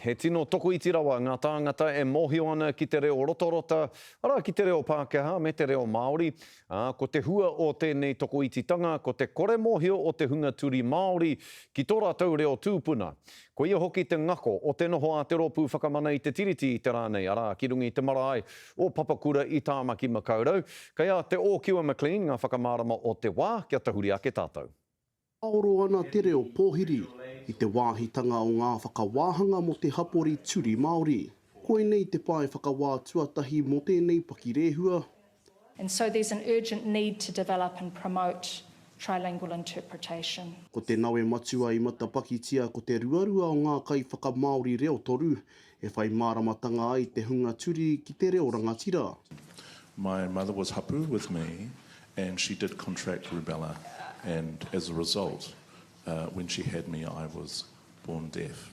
He tino toko iti rawa ngā tāngata e mohio ana ki te reo rotorota, ara ki te reo Pākehā me te reo Māori. Ko te hua o tēnei toko ititanga, ko te kore mohio o te hunga turi Māori ki tō rātou reo tūpuna. Ko ia hoki te ngako o te noho Aotearoa whakamana i te tiriti i te rānei, ara ki rungi te marae o Papakura i Tāmaki Makaurau. Kaya te Ōkiwa McLean, ngā whakamārama o te wā, kia tahuri ake tātou. Aoro ana te reo pōhiri i te wāhitanga o ngā whakawāhanga mo te hapori turi Māori. Koe nei te pae whakawā tuatahi mo tēnei pakirehua. And so there's an urgent need to develop and promote trilingual interpretation. Ko te nawe matua i matapakitia ko te ruarua o ngā kai whakamāori reo toru, e whai māramatanga ai te hunga turi ki te reo rangatira. My mother was hapu with me and she did contract rubella. And as a result, when she had me, I was born deaf.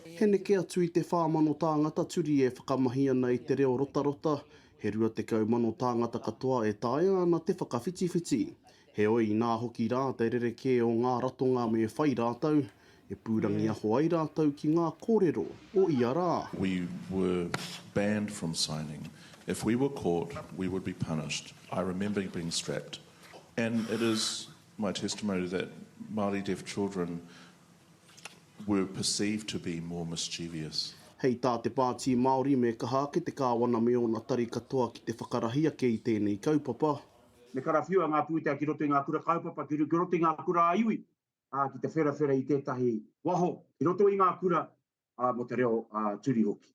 He neke atu i te whāmano tāngata turi e whakamahi ana i te reo rotarota, he rua te kaumano tāngata katoa e tāia ana te whakawhitiwhiti. He oi nā hoki rā te rereke o ngā ratonga me whai rātau, e pūrangi aho ai rātau ki ngā kōrero o ia rā. We were banned from signing. If we were caught, we would be punished. I remember being strapped. And it is my testimony that Māori deaf children were perceived to be more mischievous. Hei tā te pāti Māori me kaha ke te kāwana me o nā tari katoa ki te whakarahia ke i tēnei kaupapa. Me karawhiua ngā pūtea ki roto i ngā kura kaupapa, ki roto i ngā kura aiui, ki te whera i tētahi waho, ki roto i ngā kura mo te reo turi hoki.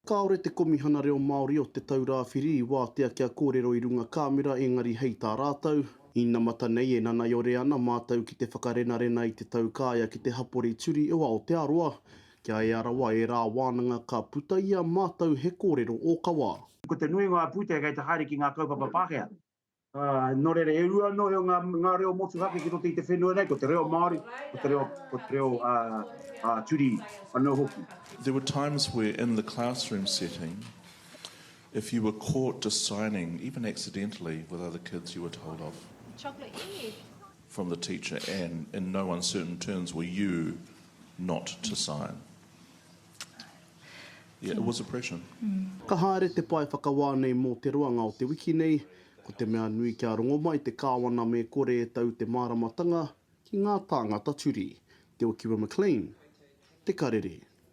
Kāore te komihana reo Māori o te taurāwhiri i wātea kia kōrero i runga kāmera, engari hei tā rātau. Ina mata nei e nana iore ana mātau ki te whakarena-rena i te taukāia ki te hapori turi e wā o te aroa. Kia e arawa e rā wānanga ka puta ia mātau he kōrero o kawa. Ko te nui ngā pūtea kei te haere ki ngā kaupapa Pākehā. Nō rere e rua no ngā reo motu hake ki roto i te whenua nei, ko te reo Māori, ko te reo turi anō hoki. There were times where in the classroom setting, if you were caught just signing, even accidentally with other kids, you were told off. Chocolate egg. From the teacher, and in no uncertain terms were you not to sign. Yeah, it was oppression. Ka haere te pae whakawā nei mō te ruanga o te wiki nei, ko te mea nui kia rongo mai te kāwana me kore e tau te māramatanga ki ngā tāngata turi. Te Ōkiwa McLean, te karere.